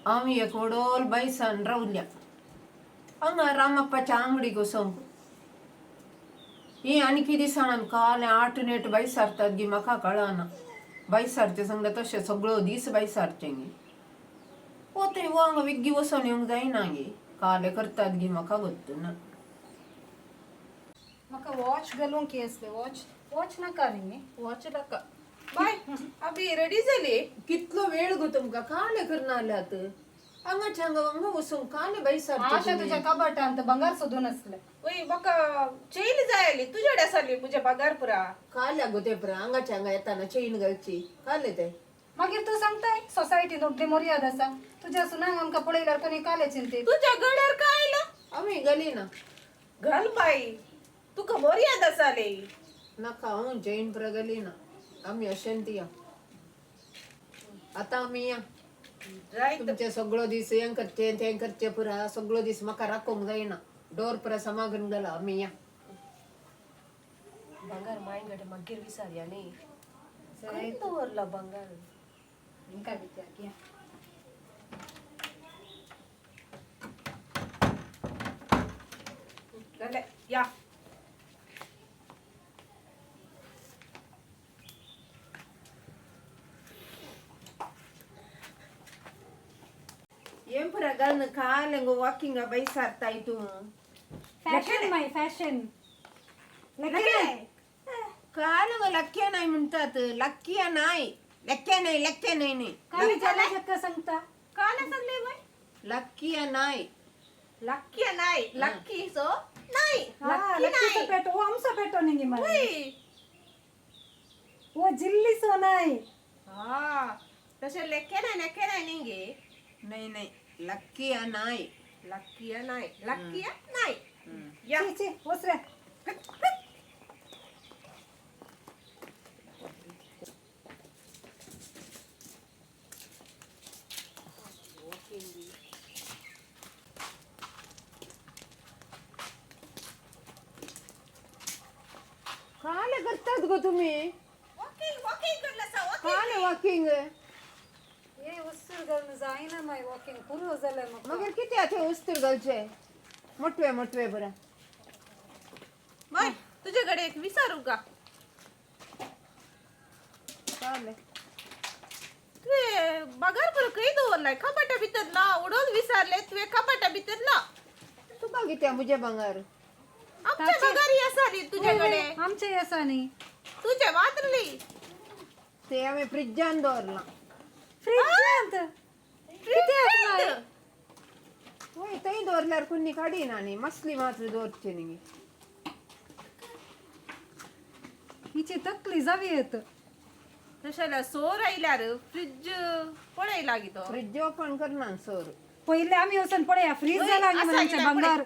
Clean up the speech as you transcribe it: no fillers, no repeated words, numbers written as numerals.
आम्ही एक वडोल बैसन रावल्या हांगा रामप्पाच्या आंगडी घुसोंक ही आणखी दिसणार काल 8 नेट बैसारतात गी म्हाका कळना बैसारचे सांगता तशें सगळो दीस बैसारचें गी पोते वांग विग्गी वसोन येवंक जायना गे काले करतात गी म्हाका गोत्तुना म्हाका वॉच घालूंक येसले वॉच नाका न्ही वॉच नाका बाय अभी रेडी झाली कितलो वेळ गो तुमका काले करना आल्यात हांगाच्या हांगा वसून काले बैसारचे आशा तुझ्या कपाटांत बंगार सोदून असले वय म्हाका चैन जायली तुझ्या सारली तुझ्या पगार पुरा काल्या गो ते पुरा हांगाच्या हांगा येताना चैन घालची काले ते मागीर तू सांगताय सोसायटीन उगडी मर्याद आसा तुझ्या सुनांग आमकां पळयल्यार कोणी काले चिंतीत तुझ्या गड्यार काय आयलं आम्ही गली ना घाल बाई तुका मर्यादा जाले नाका हांव चैन पुरा गली ना आम्ही अशेंती या आता आम्ही या तुमचे सगळो दीस हें करचे तें करचे पुरा सगळो दीस म्हाका राखोंक जायना डोर पुरा समागून गेला आम्ही या बंगार मायन गडे मागीर विचारया न्ही खंय दवरला बंगार इंका विचार घ्या जाले या ఏం పురా గల్న కాలెంగ వాకింగ్ బైసార్తా ఇటు फॅशन माय फॅशन कालंग लक्क्या नाही म्हणतात लक्किया नाही लक्क्या नाही काय विचारला शक्य सांगता काल सांगले बाई लक्किया नाही लक्की नाही लक्की सो नाही हाँ लक्की पेटो वो हमसा पेटो नहीं मारे वय वो जिल्ली सो नाही हा तसे लेखे नाही निंगे नाही लक्किया नाही लक्की नाही या ची ची वसरे काले करतात गो तुम्ही वॉकिंग करला सा काले वॉकिंग ये उस्सूर घालून जायना माय वॉकिंग पुरो जालें म्हाका मगर किती आथे उस्तर घालचे मोठवे बरं बाय तुझ्याकडे एक विचारू का काले तुझे बगार पर काही दवरलाय कपाटा भितरला उडोन विचारले तुझे कपाटा भितरला तुका कित्या मुझे बंगार आमच्या बगारी असाली तुझ्याकडे आमचे असा नाही तुझ्या वातरली ते आम्ही फ्रिजान दवरला फ्रिज किती आहे होय तई दवरल्यार कुणी काडीना न्ही मसली मात्र दवरचे न्ही हिची तकली जावी येत तशाला सोर आयल्यार फ्रिज पळय लागितो फ्रिज ओपन करना सर पहिले आम्ही वचून पळया फ्रीज वय, झाला असा म्हणजे गेला बंगार